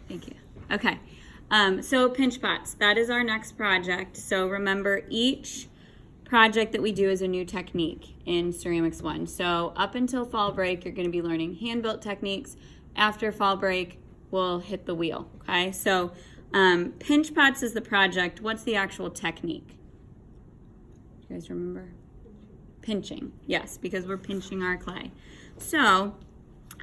Thank you. Okay. So pinch pots, that is our next project. So remember, each project that we do is a new technique in Ceramics 1. So up until fall break, you're going to be learning hand-built techniques. After fall break, we'll hit the wheel, okay? So pinch pots is the project. What's the actual technique? You guys remember? Pinching, yes, because we're pinching our clay. So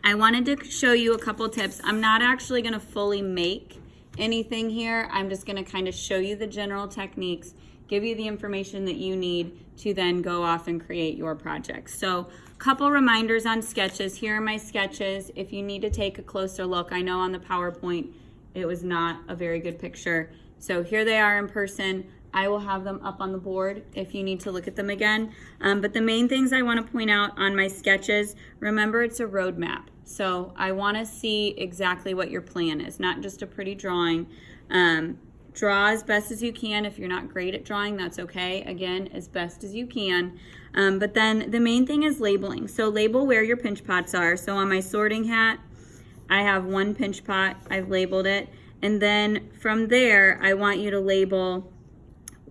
I wanted to show you a couple tips. I'm not actually going to fully make anything here. I'm just going to kind of show you the general techniques, give you the information that you need to then go off and create your project. So a couple reminders on sketches. Here are my sketches. If you need to take a closer look, I know on the PowerPoint it was not a very good picture. So here they are in person. I will have them up on the board if you need to look at them again. But the main things I want to point out on my sketches, remember it's a roadmap. So I want to see exactly what your plan is, not just a pretty drawing. Draw as best as you can. If you're not great at drawing, that's okay. Again, as best as you can. But then the main thing is labeling. So label where your pinch pots are. So on my sorting hat, I have one pinch pot. I've labeled it. And then from there, I want you to label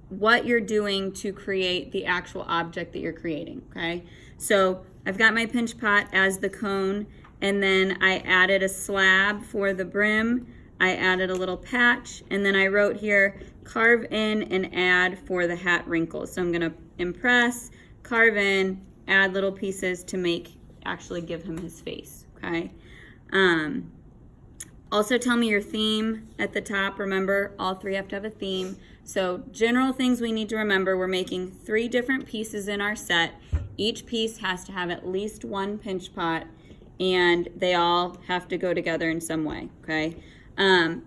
what you're doing to create the actual object that you're creating, okay? So I've got my pinch pot as the cone, and then I added a slab for the brim. I added a little patch, and then I wrote here, carve in and add for the hat wrinkles. So I'm gonna impress, carve in, add little pieces to actually give him his face, okay? Also tell me your theme at the top. Remember, all three have to have a theme. So general things we need to remember, we're making 3 different pieces in our set. Each piece has to have at least one pinch pot, and they all have to go together in some way, okay?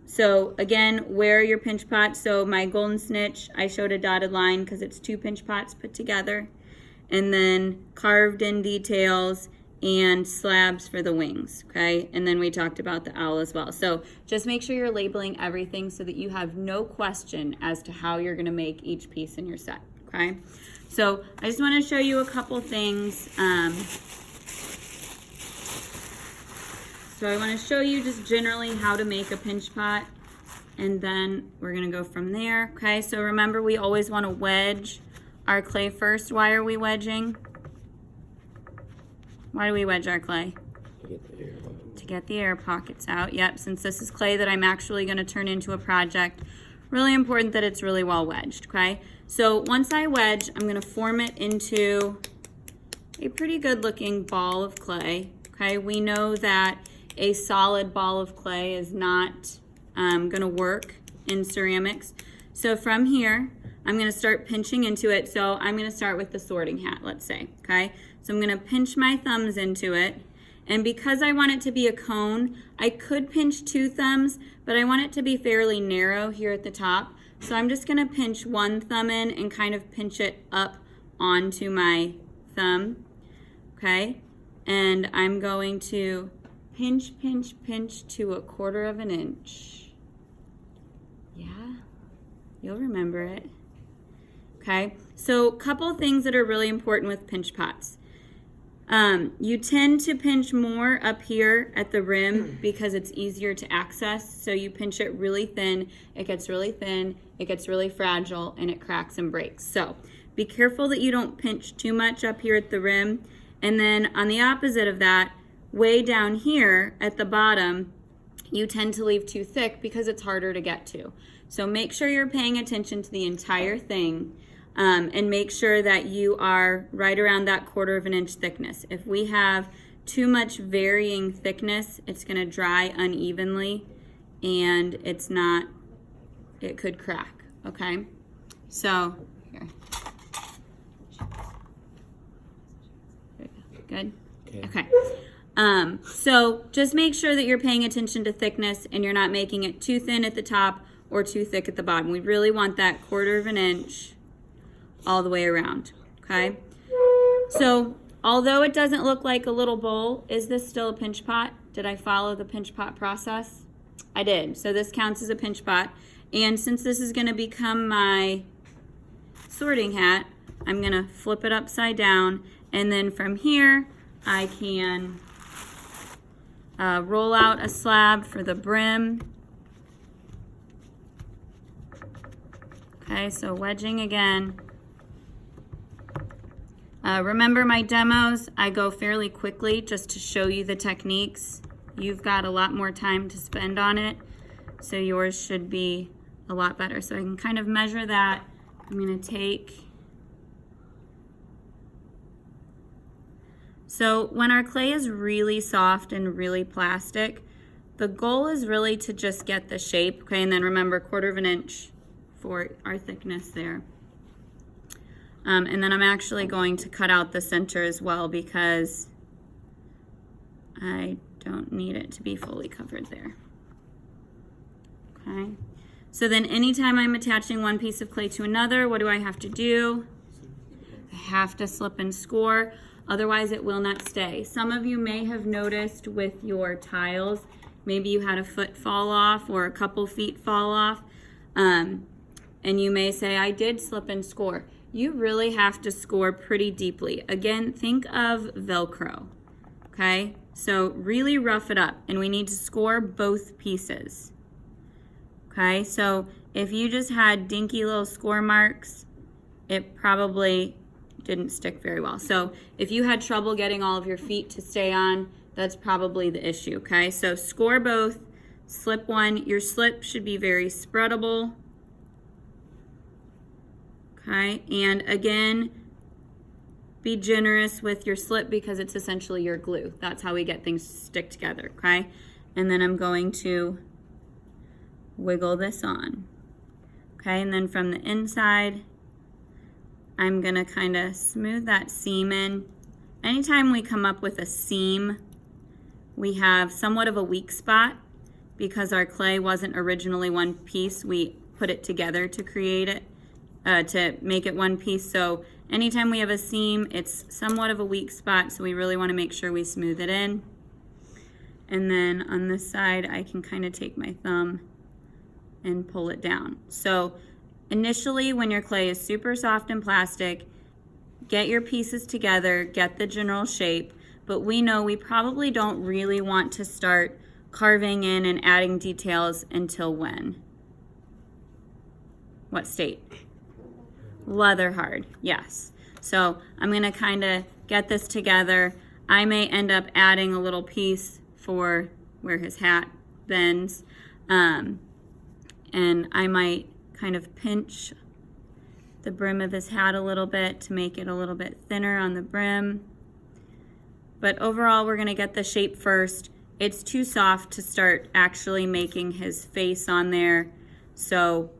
So again, where are your pinch pots? So my golden snitch, I showed a dotted line because it's 2 pinch pots put together. And then carved in details and slabs for the wings, okay? And then we talked about the owl as well. So just make sure you're labeling everything so that you have no question as to how you're gonna make each piece in your set, okay? So I just wanna show you a couple things. So I wanna show you just generally how to make a pinch pot, and then we're gonna go from there, okay? So remember, we always wanna wedge our clay first. Why are we wedging? Why do we wedge our clay? To get the air pockets out. Yep, since this is clay that I'm actually going to turn into a project, really important that it's really well wedged, okay? So once I wedge, I'm going to form it into a pretty good looking ball of clay, okay? We know that a solid ball of clay is not going to work in ceramics. So from here, I'm going to start pinching into it. So I'm going to start with the sorting hat, let's say, okay? So I'm going to pinch my thumbs into it. And because I want it to be a cone, I could pinch 2 thumbs, but I want it to be fairly narrow here at the top. So I'm just going to pinch 1 thumb in and kind of pinch it up onto my thumb, okay? And I'm going to pinch, pinch, pinch to 1/4 of an inch. Yeah, you'll remember it. Okay, so a couple things that are really important with pinch pots. You tend to pinch more up here at the rim because it's easier to access. So you pinch it really thin, it gets really thin, it gets really fragile, and it cracks and breaks. So be careful that you don't pinch too much up here at the rim. And then on the opposite of that, way down here at the bottom, you tend to leave too thick because it's harder to get to. So make sure you're paying attention to the entire thing. And make sure that you are right around that 1/4 of an inch thickness. If we have too much varying thickness, it's going to dry unevenly and it could crack, okay? So, here. Good? Okay. So just make sure that you're paying attention to thickness and you're not making it too thin at the top or too thick at the bottom. We really want that 1/4 of an inch all the way around, okay? So although it doesn't look like a little bowl, is this still a pinch pot? Did I follow the pinch pot process? I did. So this counts as a pinch pot. And since this is going to become my sorting hat, I'm going to flip it upside down. And then from here, I can roll out a slab for the brim. Okay, so wedging again. Remember my demos, I go fairly quickly just to show you the techniques. You've got a lot more time to spend on it, so yours should be a lot better. So I can kind of measure that. I'm going to take... So when our clay is really soft and really plastic, the goal is really to just get the shape, okay? And then remember, 1/4 of an inch for our thickness there. And then I'm actually going to cut out the center as well because I don't need it to be fully covered there. Okay. So then anytime I'm attaching one piece of clay to another, what do I have to do? I have to slip and score, otherwise it will not stay. Some of you may have noticed with your tiles, maybe you had a foot fall off or a couple feet fall off, and you may say, I did slip and score. You really have to score pretty deeply. Again, think of Velcro, okay? So really rough it up, and we need to score both pieces, okay? So if you just had dinky little score marks, it probably didn't stick very well. So if you had trouble getting all of your feet to stay on, that's probably the issue, okay? So score both, slip one. Your slip should be very spreadable. Okay, and again, be generous with your slip because it's essentially your glue. That's how we get things to stick together, okay? And then I'm going to wiggle this on. Okay, and then from the inside, I'm gonna kind of smooth that seam in. Anytime we come up with a seam, we have somewhat of a weak spot because our clay wasn't originally one piece. We put it together to create it. To make it one piece. So anytime we have a seam, it's somewhat of a weak spot, so we really want to make sure we smooth it in. And then on this side, I can kind of take my thumb and pull it down. So initially, when your clay is super soft and plastic, get your pieces together, get the general shape, but we know we probably don't really want to start carving in and adding details until when? What state? Leather hard, yes. So I'm gonna kind of get this together. I may end up adding a little piece for where his hat bends. And I might kind of pinch the brim of his hat a little bit to make it a little bit thinner on the brim. But overall, we're gonna get the shape first. It's too soft to start actually making his face on there. So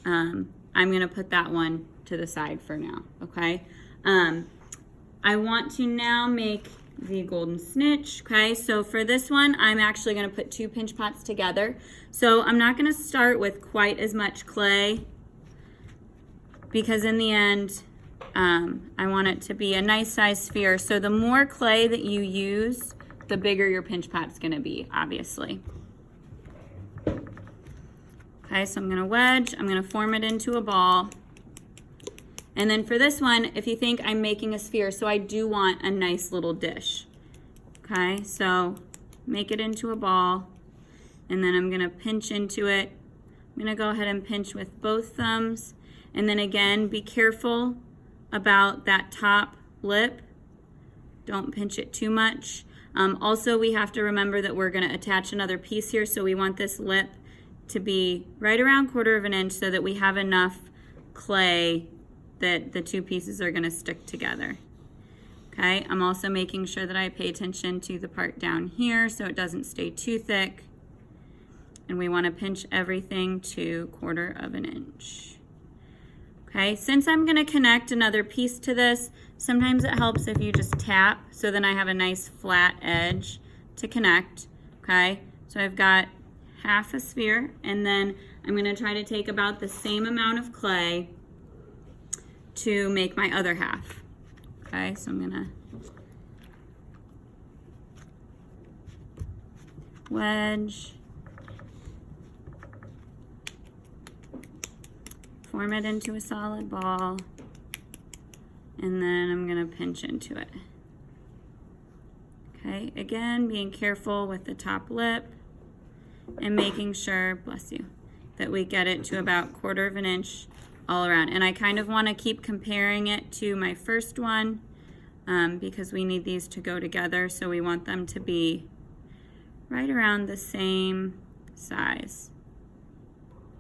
I'm gonna put that one to the side for now, okay? I want to now make the golden snitch, okay? So for this one, I'm actually gonna put 2 pinch pots together. So I'm not gonna start with quite as much clay because in the end, I want it to be a nice size sphere. So the more clay that you use, the bigger your pinch pot's gonna be, obviously. Okay, so I'm gonna wedge, I'm gonna form it into a ball. And then for this one, if you think I'm making a sphere, so I do want a nice little dish. Okay, so make it into a ball, and then I'm gonna pinch into it. I'm gonna go ahead and pinch with both thumbs, and then again, be careful about that top lip. Don't pinch it too much. Also, we have to remember that we're gonna attach another piece here, so we want this lip to be right around 1/4 of an inch so that we have enough clay that the 2 pieces are gonna stick together. Okay, I'm also making sure that I pay attention to the part down here so it doesn't stay too thick. And we wanna pinch everything to 1/4 of an inch. Okay, since I'm gonna connect another piece to this, sometimes it helps if you just tap so then I have a nice flat edge to connect, okay? So I've got half a sphere, and then I'm gonna try to take about the same amount of clay to make my other half. Okay, so I'm gonna wedge, form it into a solid ball, and then I'm gonna pinch into it. Okay, again, being careful with the top lip and making sure, bless you, that we get it to about 1/4 of an inch all around. And I kind of want to keep comparing it to my first one because we need these to go together. So we want them to be right around the same size.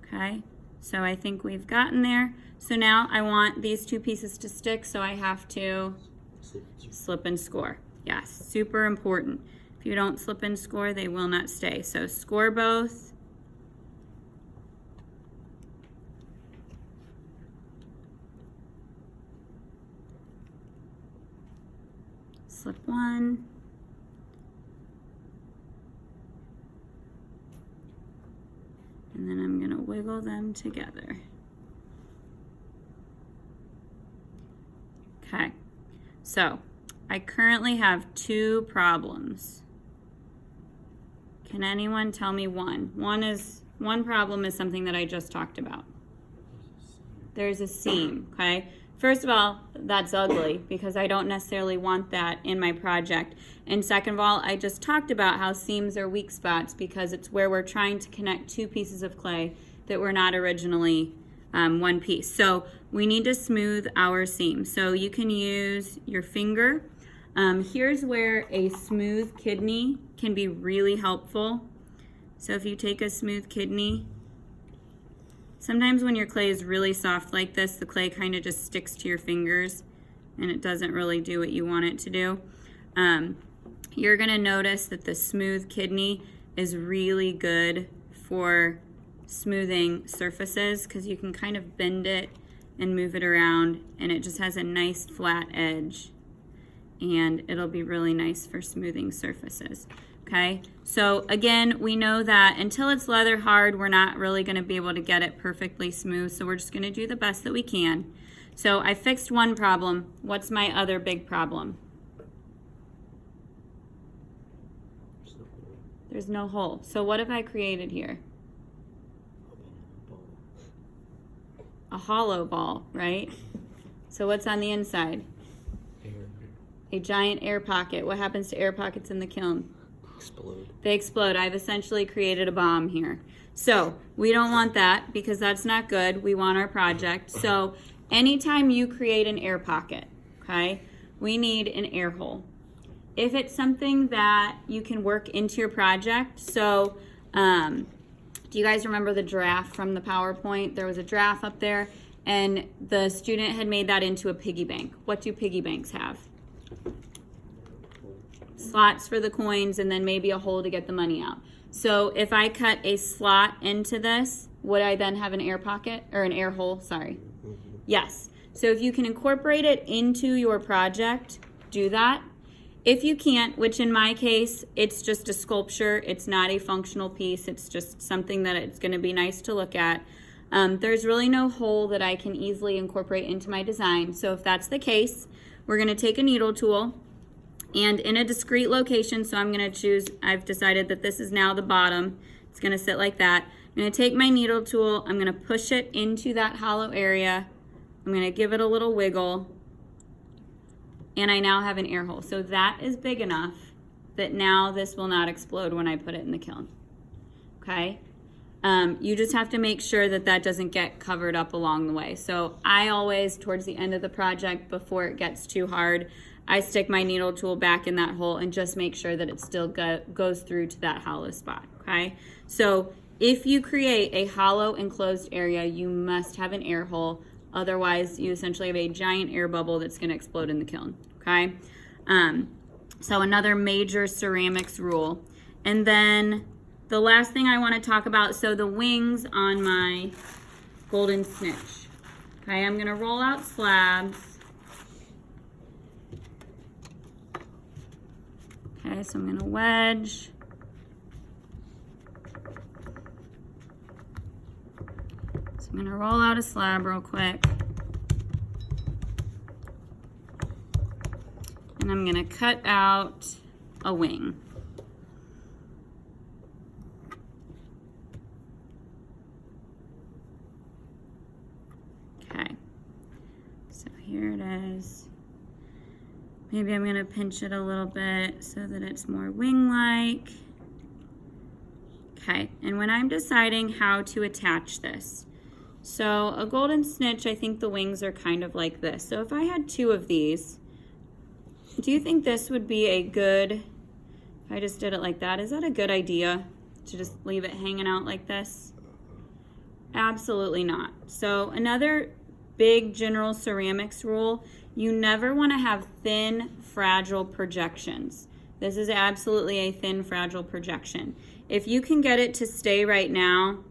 Okay, so I think we've gotten there. So now I want these two pieces to stick, so I have to slip and score. Yes, super important. If you don't slip and score, they will not stay. So score both. Slip one. And then I'm going to wiggle them together. Okay, so I currently have two problems. Can anyone tell me one? One problem is something that I just talked about. There's a seam, okay? First of all, that's ugly because I don't necessarily want that in my project. And second of all, I just talked about how seams are weak spots because it's where we're trying to connect two pieces of clay that were not originally one piece. So we need to smooth our seam. So you can use your finger. Here's where a smooth kidney can be really helpful. So if you take a smooth kidney, sometimes when your clay is really soft like this, the clay kind of just sticks to your fingers and it doesn't really do what you want it to do. You're going to notice that the smooth kidney is really good for smoothing surfaces because you can kind of bend it and move it around and it just has a nice flat edge and it'll be really nice for smoothing surfaces. Okay, so again, we know that until it's leather hard, we're not really going to be able to get it perfectly smooth, so we're just going to do the best that we can. So I fixed one problem. What's my other big problem? There's no hole. So what have I created here? A hollow ball, right? So what's on the inside? A giant air pocket. What happens to air pockets in the kiln? Explode. They explode. I've essentially created a bomb here. So we don't want that because that's not good. We want our project. So anytime you create an air pocket, okay, we need an air hole. If it's something that you can work into your project, so do you guys remember the giraffe from the PowerPoint? There was a giraffe up there and the student had made that into a piggy bank. What do piggy banks have? Slots for the coins and then maybe a hole to get the money out. So if I cut a slot into this, would I then have an air pocket or an air hole? Sorry. Yes. So if you can incorporate it into your project, do that. If you can't, which in my case, it's just a sculpture. It's not a functional piece. It's just something that it's going to be nice to look at. There's really no hole that I can easily incorporate into my design. So if that's the case, we're going to take a needle tool and in a discrete location, so I'm going to choose, I've decided that this is now the bottom. It's going to sit like that. I'm going to take my needle tool. I'm going to push it into that hollow area. I'm going to give it a little wiggle. And I now have an air hole. So that is big enough that now this will not explode when I put it in the kiln. Okay? You just have to make sure that that doesn't get covered up along the way. So I always, towards the end of the project, before it gets too hard, I stick my needle tool back in that hole and just make sure that it still goes through to that hollow spot. Okay? So if you create a hollow enclosed area, you must have an air hole. Otherwise, you essentially have a giant air bubble that's going to explode in the kiln. Okay? So another major ceramics rule. And then the last thing I want to talk about, so the wings on my golden snitch. Okay, I'm going to roll out slabs. Okay, so I'm going to wedge. So I'm going to roll out a slab real quick. And I'm going to cut out a wing. Okay, so here it is. Maybe I'm going to pinch it a little bit so that it's more wing-like. Okay, and when I'm deciding how to attach this, So a golden snitch, I think the wings are kind of like this. So if I had 2 of these, do you think this would be a good, if I just did it like that, is that a good idea to just leave it hanging out like this? Absolutely not. So another big general ceramics rule, you never want to have thin, fragile projections. This is absolutely a thin, fragile projection. If you can get it to stay right now,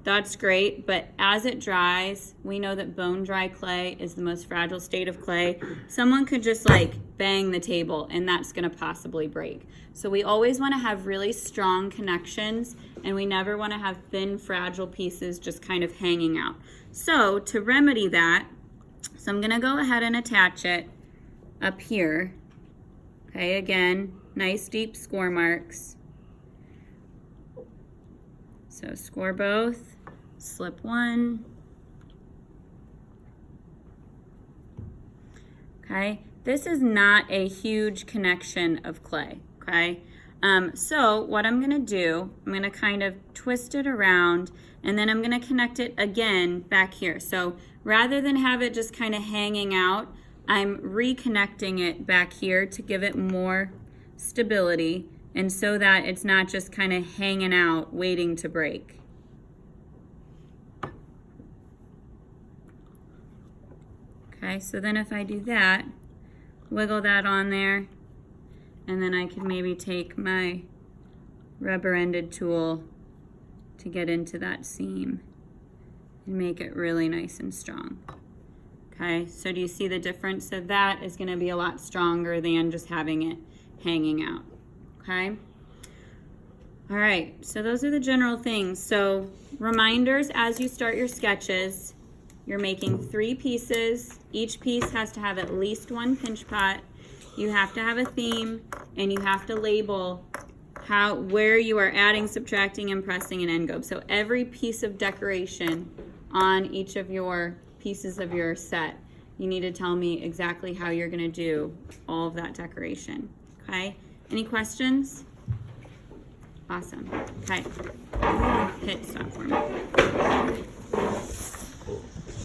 that's great, but as it dries, we know that bone dry clay is the most fragile state of clay. Someone could just like bang the table and that's gonna possibly break. So we always wanna have really strong connections, and we never wanna have thin, fragile pieces just kind of hanging out. So to remedy that, so I'm gonna go ahead and attach it up here. Okay, again, nice deep score marks. So score both, slip one. Okay, this is not a huge connection of clay, okay? So what I'm gonna do, I'm gonna kind of twist it around, and then I'm gonna connect it again back here. So rather than have it just kind of hanging out, I'm reconnecting it back here to give it more stability, and so that it's not just kind of hanging out waiting to break. Okay, so then if I do that, wiggle that on there, and then I can maybe take my rubber-ended tool to get into that seam and make it really nice and strong. Okay, so do you see the difference? So that is going to be a lot stronger than just having it hanging out. Okay. All right, so those are the general things. So reminders as you start your sketches, you're making 3 pieces. Each piece has to have at least 1 pinch pot. You have to have a theme, and you have to label where you are adding, subtracting, and pressing an end gobe. So every piece of decoration on each of your pieces of your set, you need to tell me exactly how you're going to do all of that decoration. Okay? Any questions? Awesome. Okay. Hit stop for me.